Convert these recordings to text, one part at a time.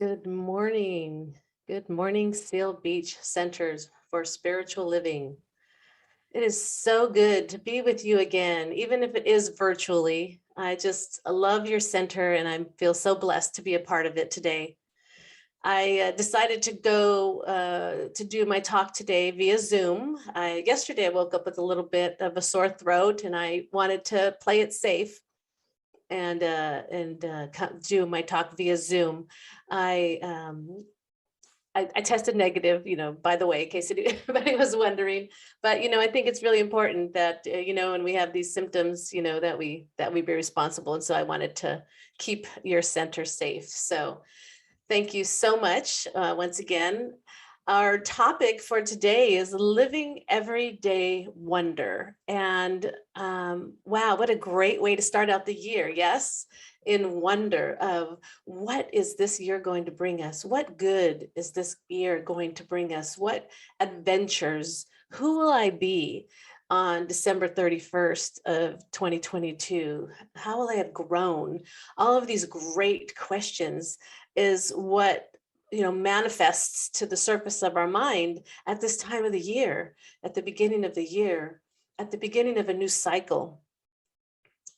Good morning. Good morning, Seal Beach Centers for Spiritual Living. It is so good to be with you again, even if it is virtually. I just love your center and I feel so blessed to be a part of it today. I decided to go to do my talk today via Zoom. Yesterday I woke up with a little bit of a sore throat and I wanted to play it safe and do my talk via Zoom. I I tested negative, by the way, in case anybody was wondering. But I think it's really important that when we have these symptoms, that we be responsible. And so I wanted to keep your center safe. So thank you so much once again. Our topic for today is living everyday wonder. And wow, what a great way to start out the year. Yes, in wonder of what is this year going to bring us? What good is this year going to bring us? What adventures? Who will I be on December 31st of 2022? How will I have grown? All of these great questions is what manifests to the surface of our mind at this time of the year, at the beginning of the year, at the beginning of a new cycle.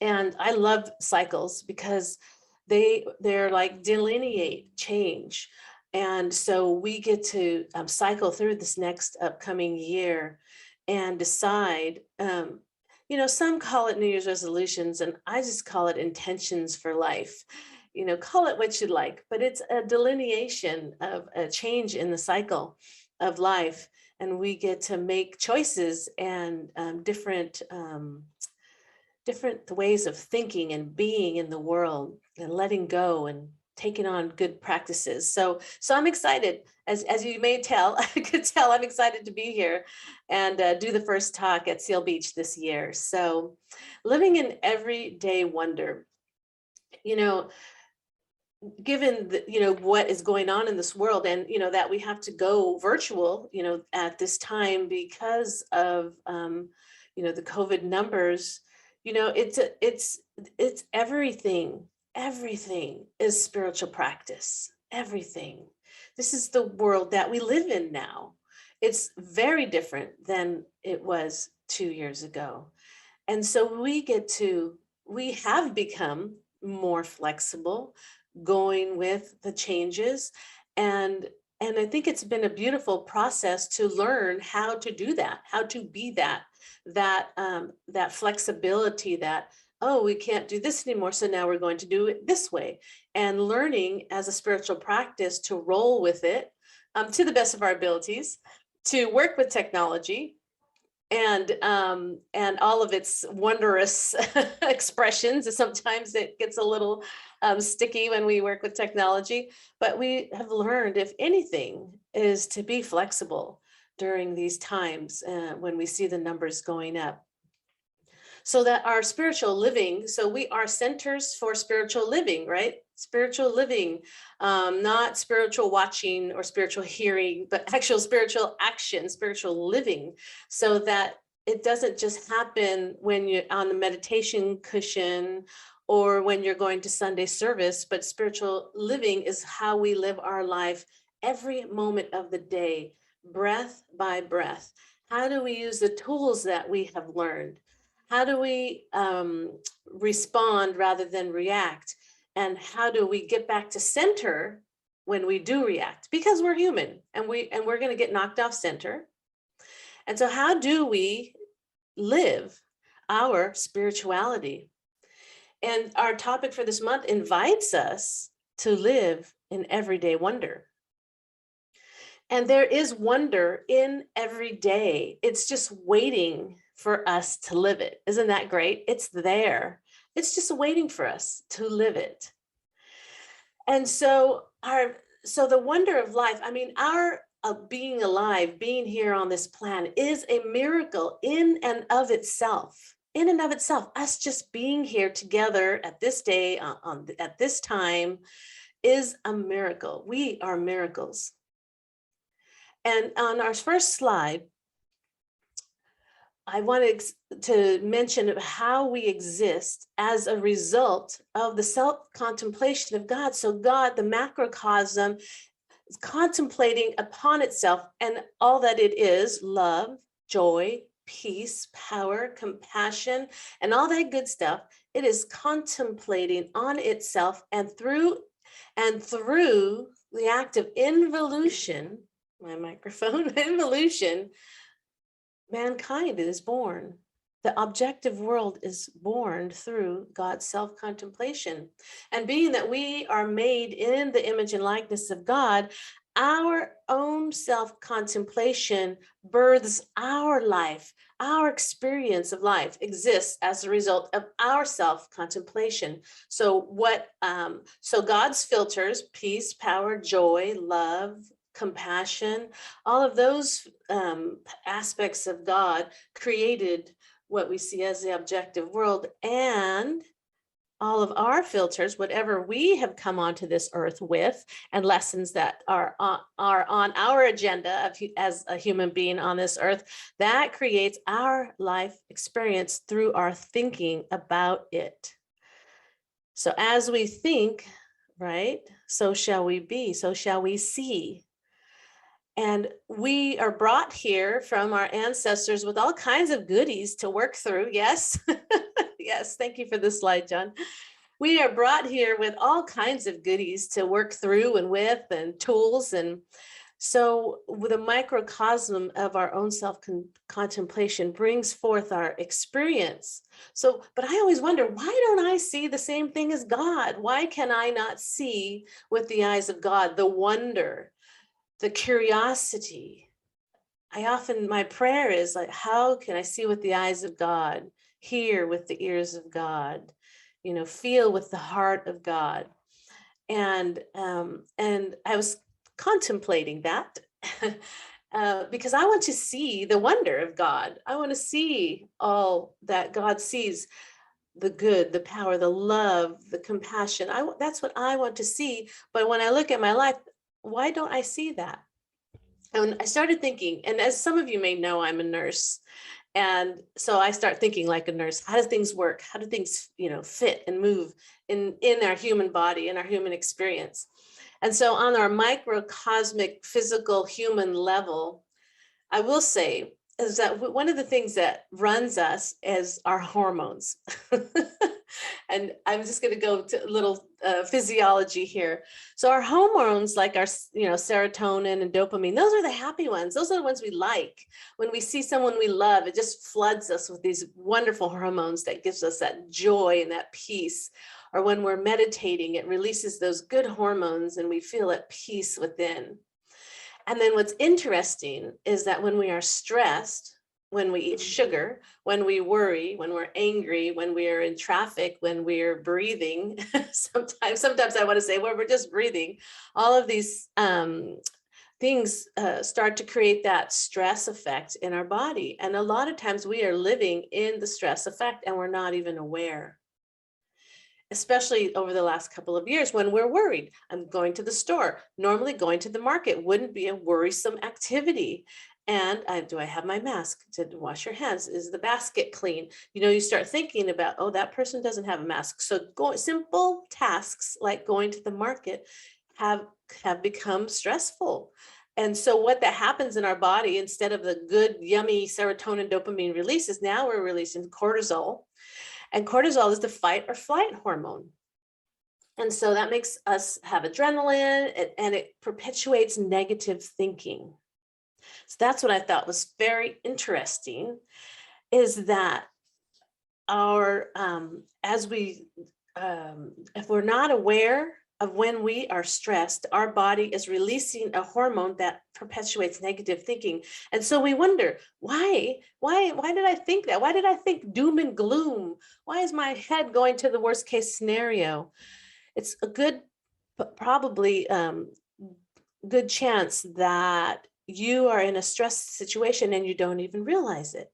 And I love cycles because they're like delineate change. And so we get to cycle through this next upcoming year and decide, some call it New Year's resolutions, and I just call it intentions for life. Call it what you like, but it's a delineation of a change in the cycle of life. And we get to make choices and different ways of thinking and being in the world and letting go and taking on good practices. So I'm excited, as you may tell, I could tell I'm excited to be here and do the first talk at Seal Beach this year. So living in everyday wonder, given what is going on in this world, and that we have to go virtual at this time because of the COVID numbers. It's everything is spiritual practice. Everything. This is the world that we live in now. It's very different than it was 2 years ago. And so we have become more flexible, going with the changes. And I think it's been a beautiful process to learn how to do that, how to be that flexibility, that, oh, we can't do this anymore, so now we're going to do it this way. And learning as a spiritual practice to roll with it to the best of our abilities, to work with technology and all of its wondrous expressions. Sometimes it gets a little sticky when we work with technology, but we have learned, if anything, is to be flexible during these times when we see the numbers going up. So that our spiritual living, so we are centers for spiritual living, right? Spiritual living, not spiritual watching or spiritual hearing, but actual spiritual action, spiritual living, so that it doesn't just happen when you're on the meditation cushion or when you're going to Sunday service, but spiritual living is how we live our life every moment of the day, breath by breath. How do we use the tools that we have learned? How do we respond rather than react? And how do we get back to center when we do react? Because we're human and we're going to get knocked off center. And so how do we live our spirituality? And our topic for this month invites us to live in everyday wonder. And there is wonder in every day. It's just waiting for us to live it. Isn't that great? It's there. It's just waiting for us to live it. And so the wonder of life, I mean, our being alive, being here on this planet is a miracle in and of itself. In and of itself, us just being here together at this day, at this time, is a miracle. We are miracles. And on our first slide, I wanted to mention how we exist as a result of the self-contemplation of God. So God, the macrocosm, is contemplating upon itself and all that it is: love, joy, peace, power, compassion, and all that good stuff. It is contemplating on itself, and through the act of involution, my microphone, involution, mankind is born. The objective world is born through God's self-contemplation. And being that we are made in the image and likeness of God, our own self-contemplation births our life. Our experience of life exists as a result of our self-contemplation. So God's filters: peace, power, joy, love, compassion, all of those aspects of God created what we see as the objective world. And all of our filters, whatever we have come onto this earth with, and lessons that are on our agenda as a human being on this earth, that creates our life experience through our thinking about it. So as we think, right, so shall we be, so shall we see. And we are brought here from our ancestors with all kinds of goodies to work through. Yes. Yes. Thank you for this slide, John. We are brought here with all kinds of goodies to work through and with, and tools. And so the microcosm of our own self-contemplation brings forth our experience. So, but I always wonder, why don't I see the same thing as God? Why can I not see with the eyes of God the wonder, the curiosity? My prayer is like, how can I see with the eyes of God, hear with the ears of God, feel with the heart of God? And I was contemplating that because I want to see the wonder of God. I want to see all that God sees: the good, the power, the love, the compassion. That's what I want to see. But when I look at my life, why don't I see that? And I started thinking, and as some of you may know, I'm a nurse. And so I start thinking like a nurse: how do things work? How do things, fit and move in our human body, in our human experience? And so on our microcosmic physical human level, I will say is that one of the things that runs us is our hormones. And I'm just going to go to a little physiology here. So our hormones, like our, serotonin and dopamine, those are the happy ones. Those are the ones we like. When we see someone we love, it just floods us with these wonderful hormones that gives us that joy and that peace. Or when we're meditating, it releases those good hormones and we feel at peace within. And then what's interesting is that when we are stressed, when we eat sugar, when we worry, when we're angry, when we're in traffic, when we're breathing, sometimes I want to say, well, we're just breathing, all of these things start to create that stress effect in our body. And a lot of times we are living in the stress effect and we're not even aware. Especially over the last couple of years when we're worried. I'm going to the store. Normally going to the market wouldn't be a worrisome activity. And do I have my mask? To wash your hands? Is the basket clean? You start thinking about, oh, that person doesn't have a mask. So simple tasks like going to the market have become stressful. And so what that happens in our body, instead of the good, yummy serotonin, dopamine releases, now we're releasing cortisol. And cortisol is the fight or flight hormone. And so that makes us have adrenaline, and it perpetuates negative thinking. So that's what I thought was very interesting, is that if we're not aware of when we are stressed, our body is releasing a hormone that perpetuates negative thinking. And so we wonder, why did I think that? Why did I think doom and gloom? Why is my head going to the worst case scenario? It's a good chance that you are in a stress situation and you don't even realize it,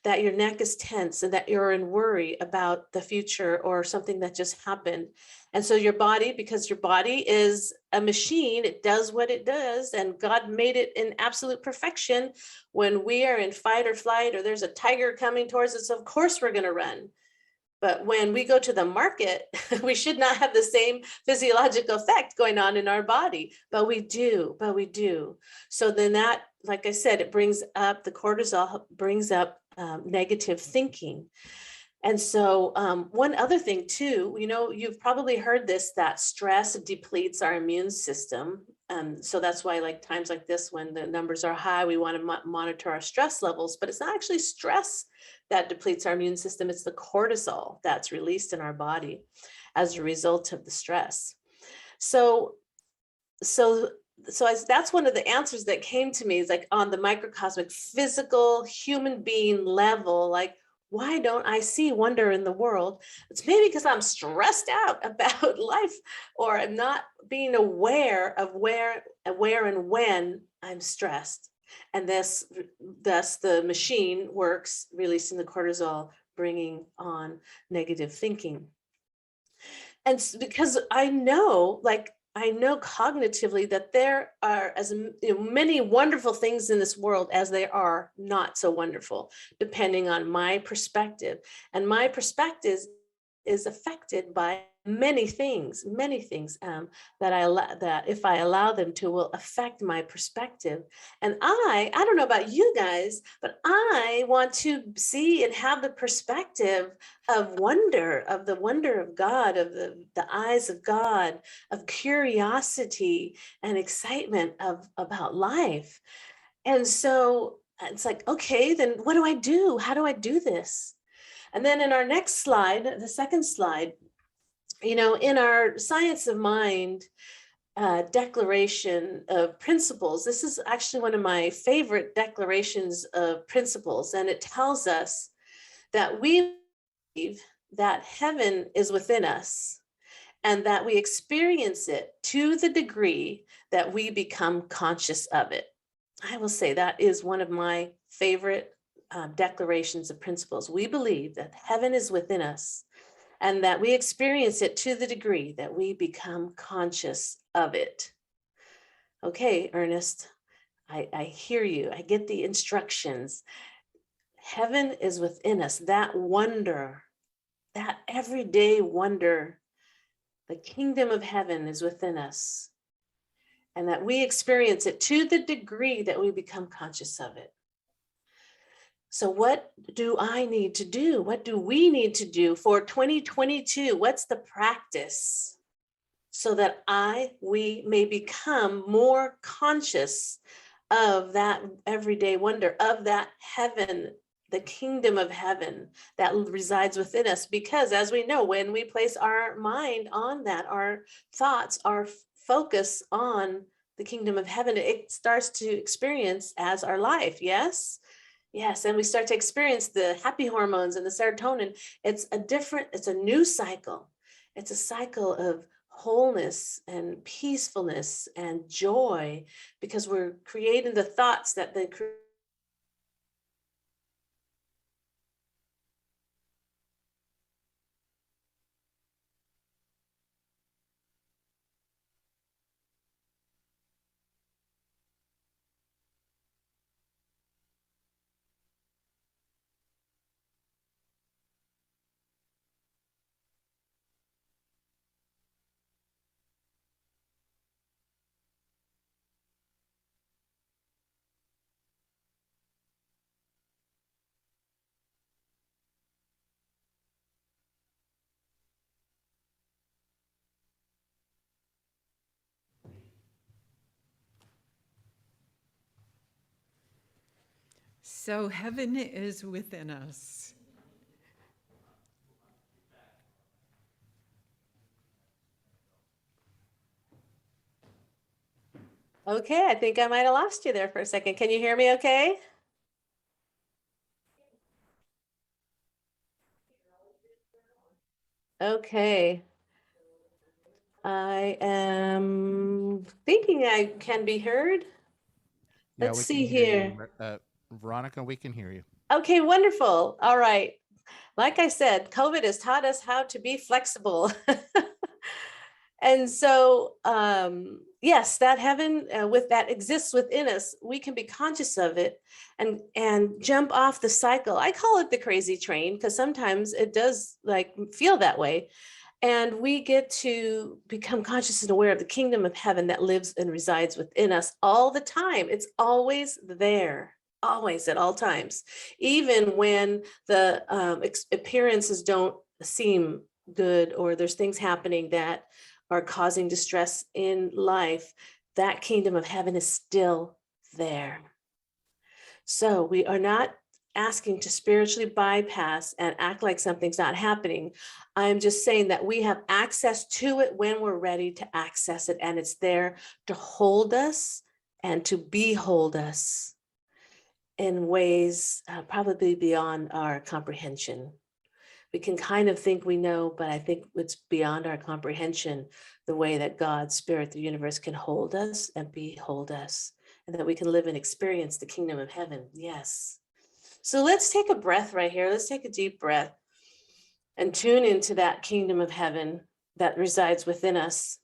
that your neck is tense and that you're in worry about the future or something that just happened. And so your body, because your body is a machine, it does what it does, and God made it in absolute perfection. When we are in fight or flight, or there's a tiger coming towards us, of course we're going to run. But when we go to the market, we should not have the same physiological effect going on in our body, but we do. So then that, like I said, it brings up the cortisol, brings up negative thinking. And so one other thing too, you've probably heard this, that stress depletes our immune system. So that's why like times like this, when the numbers are high, we want to monitor our stress levels, but it's not actually stress that depletes our immune system. It's the cortisol that's released in our body as a result of the stress. So that's one of the answers that came to me, is like on the microcosmic physical human being level, like, why don't I see wonder in the world? It's maybe because I'm stressed out about life, or I'm not being aware of where and when I'm stressed. And thus the machine works, releasing the cortisol, bringing on negative thinking. And because I know cognitively that there are as many wonderful things in this world as there are not so wonderful, depending on my perspective. And my perspective is affected by many things that if I allow them to, will affect my perspective. And I don't know about you guys, but I want to see and have the perspective of wonder, of the wonder of God, of the eyes of God, of curiosity and excitement about life. And so it's like, okay, then what do I do? How do I do this? And then in our next slide, the second slide, in our Science of Mind declaration of principles, this is actually one of my favorite declarations of principles. And it tells us that we believe that heaven is within us, and that we experience it to the degree that we become conscious of it. I will say that is one of my favorite declarations of principles. We believe that heaven is within us, and that we experience it to the degree that we become conscious of it. Okay, Ernest, I hear you. I get the instructions. Heaven is within us, that wonder, that everyday wonder. The kingdom of heaven is within us, and that we experience it to the degree that we become conscious of it. So what do I need to do? What do we need to do for 2022? What's the practice so that we may become more conscious of that everyday wonder, of that heaven, the kingdom of heaven that resides within us? Because as we know, when we place our mind on that, our thoughts, our focus on the kingdom of heaven, it starts to experience as our life. Yes. And we start to experience the happy hormones and the serotonin. It's a new cycle. It's a cycle of wholeness and peacefulness and joy, because we're creating the thoughts that the So heaven is within us. Okay, I think I might have lost you there for a second. Can you hear me okay? Okay. I am thinking I can be heard. Yeah, Let's we see can hear here. you. Veronica, we can hear you. Okay, wonderful. All right. Like I said, COVID has taught us how to be flexible. And so, yes, that heaven with that exists within us, we can be conscious of it and jump off the cycle. I call it the crazy train because sometimes it does like feel that way. And we get to become conscious and aware of the kingdom of heaven that lives and resides within us all the time. It's always there, always at all times, even when the appearances don't seem good or there's things happening that are causing distress in life. That kingdom of heaven is still there. So we are not asking to spiritually bypass and act like something's not happening. I'm just saying that we have access to it when we're ready to access it, and it's there to hold us and to behold us in ways probably beyond our comprehension. We can kind of think we know, but I think it's beyond our comprehension, the way that God, Spirit, the universe can hold us and behold us, and that we can live and experience the kingdom of heaven. Yes. So let's take a breath right here. Let's take a deep breath and tune into that kingdom of heaven that resides within us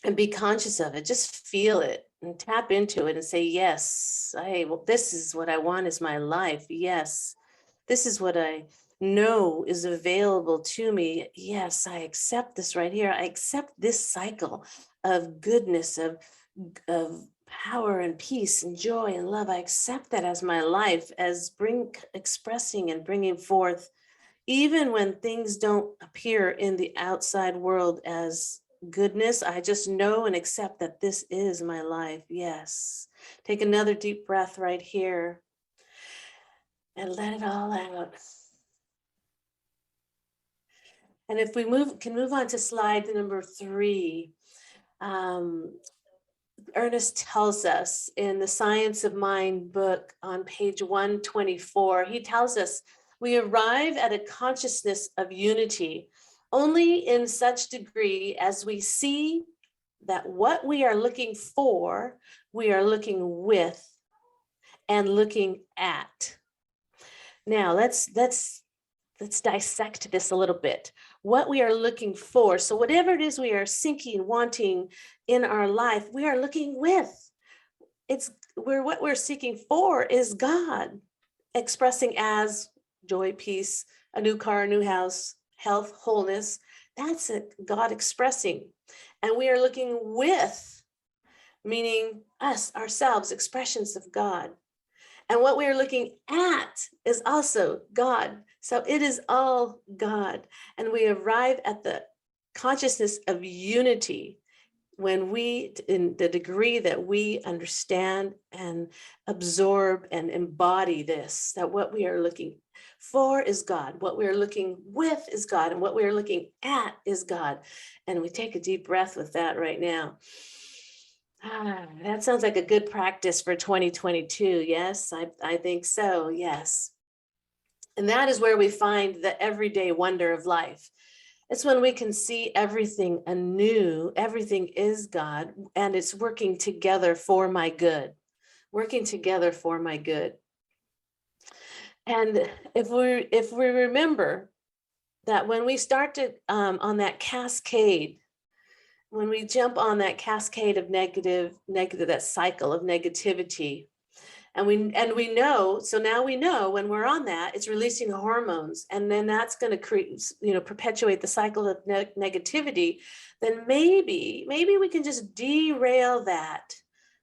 and be conscious of it. Just feel it and tap into it and say, yes, this is what I want is my life. Yes, this is what I know is available to me. Yes, I accept this right here. I accept this cycle of goodness, of power and peace and joy and love. I accept that as my life, as expressing and bringing forth, even when things don't appear in the outside world as goodness. I just know and accept that this is my life. Yes. Take another deep breath right here and let it all out. And if we can move on to slide number 3. Ernest tells us in the Science of Mind book on page 124, he tells us we arrive at a consciousness of unity only in such degree as we see that what we are looking for, we are looking with and looking at. Now let's dissect this a little bit. What we are looking for. So whatever it is we are seeking, wanting in our life, we are looking with. What we're seeking for is God, expressing as joy, peace, a new car, a new house, health, wholeness. That's it, God expressing. And we are looking with, meaning us, ourselves, expressions of God. And what we are looking at is also God. So it is all God. And we arrive at the consciousness of unity when we, in the degree that we understand and absorb and embody this, that what we are looking for is God, what we're looking with is God, and what we're looking at is God. And we take a deep breath with that right now. That sounds like a good practice for 2022. Yes, I think so. Yes. And that is where we find the everyday wonder of life. It's when we can see everything anew, everything is God, and it's working together for my good, working together for my good. And if we remember that when we start to on that cascade, when we jump on that cascade of negative, that cycle of negativity, and we know, so now we know when we're on that, it's releasing hormones, and then that's going to create, perpetuate the cycle of negativity. Then maybe we can just derail that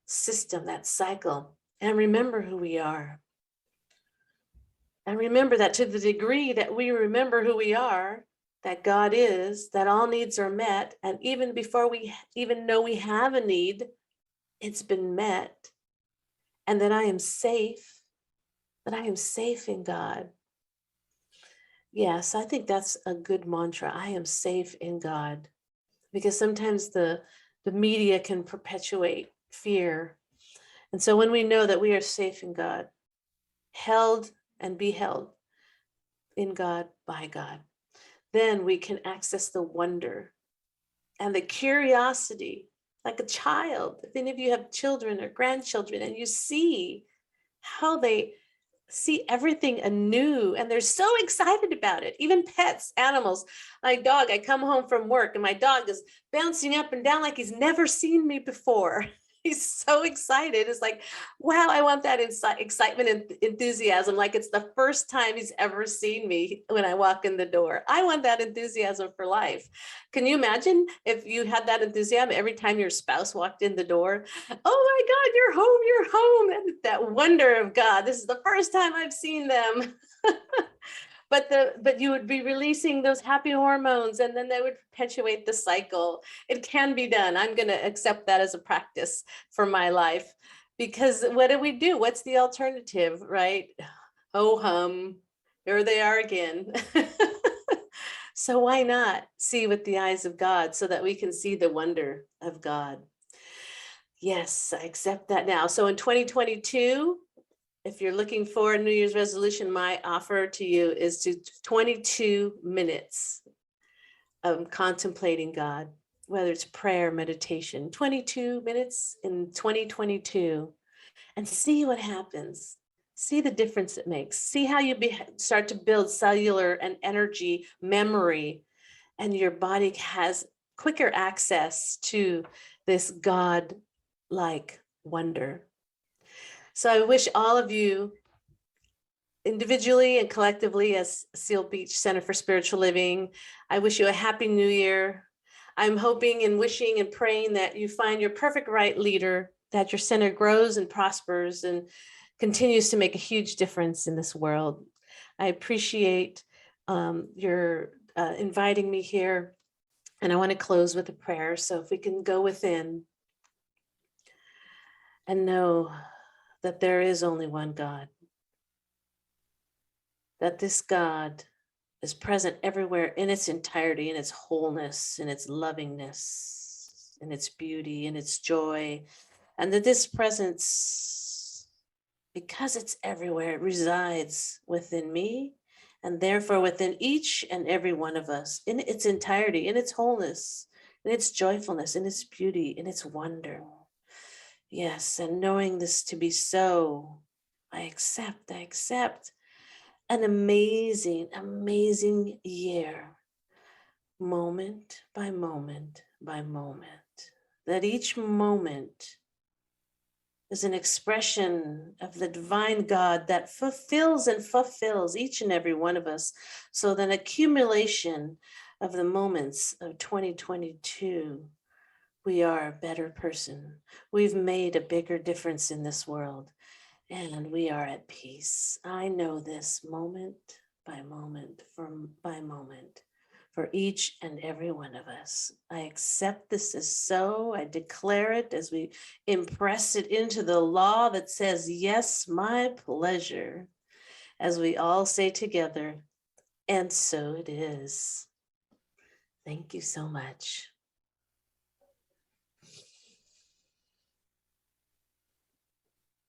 system, that cycle, and remember who we are. And remember that to the degree that we remember who we are, that God is, that all needs are met, and even before we even know we have a need, it's been met, and that I am safe. That I am safe in God. Yes, I think that's a good mantra. I am safe in God. Because sometimes the media can perpetuate fear. And so when we know that we are safe in God, held and beheld in God, by God, then we can access the wonder and the curiosity, like a child. If any of you have children or grandchildren and you see how they see everything anew, and they're so excited about it. Even pets, animals. My dog, I come home from work and my dog is bouncing up and down like he's never seen me before. He's so excited. It's like, wow, I want that excitement and enthusiasm. Like it's the first time he's ever seen me when I walk in the door. I want that enthusiasm for life. Can you imagine if you had that enthusiasm every time your spouse walked in the door? Oh my God, you're home, you're home. And that wonder of God, this is the first time I've seen them. But you would be releasing those happy hormones, and then they would perpetuate the cycle. It can be done. I'm going to accept that as a practice for my life, because what do we do? What's the alternative, right? Oh here they are again. So why not see with the eyes of God so that we can see the wonder of God? Yes, I accept that now. So in 2022, if you're looking for a New Year's resolution, my offer to you is to 22 minutes of contemplating God, whether it's prayer, meditation, 22 minutes in 2022, and see what happens. See the difference it makes. See how you start to build cellular and energy memory, and your body has quicker access to this God-like wonder. So I wish all of you individually and collectively as Seal Beach Center for Spiritual Living, I wish you a happy new year. I'm hoping and wishing and praying that you find your perfect right leader, that your center grows and prospers and continues to make a huge difference in this world. I appreciate your inviting me here, and I want to close with a prayer. So if we can go within and know that there is only one God, that this God is present everywhere in its entirety, in its wholeness, in its lovingness, in its beauty, in its joy, and that this presence, because it's everywhere, it resides within me, and therefore within each and every one of us, in its entirety, in its wholeness, in its joyfulness, in its beauty, in its wonder. Yes, and knowing this to be so, I accept an amazing, amazing year, moment by moment by moment, that each moment is an expression of the divine God that fulfills and fulfills each and every one of us. So that accumulation of the moments of 2022, we are a better person. We've made a bigger difference in this world, and we are at peace. I know this moment by moment, by moment, for each and every one of us. I accept this as so. I declare it as we impress it into the law that says, yes, my pleasure, as we all say together, and so it is. Thank you so much.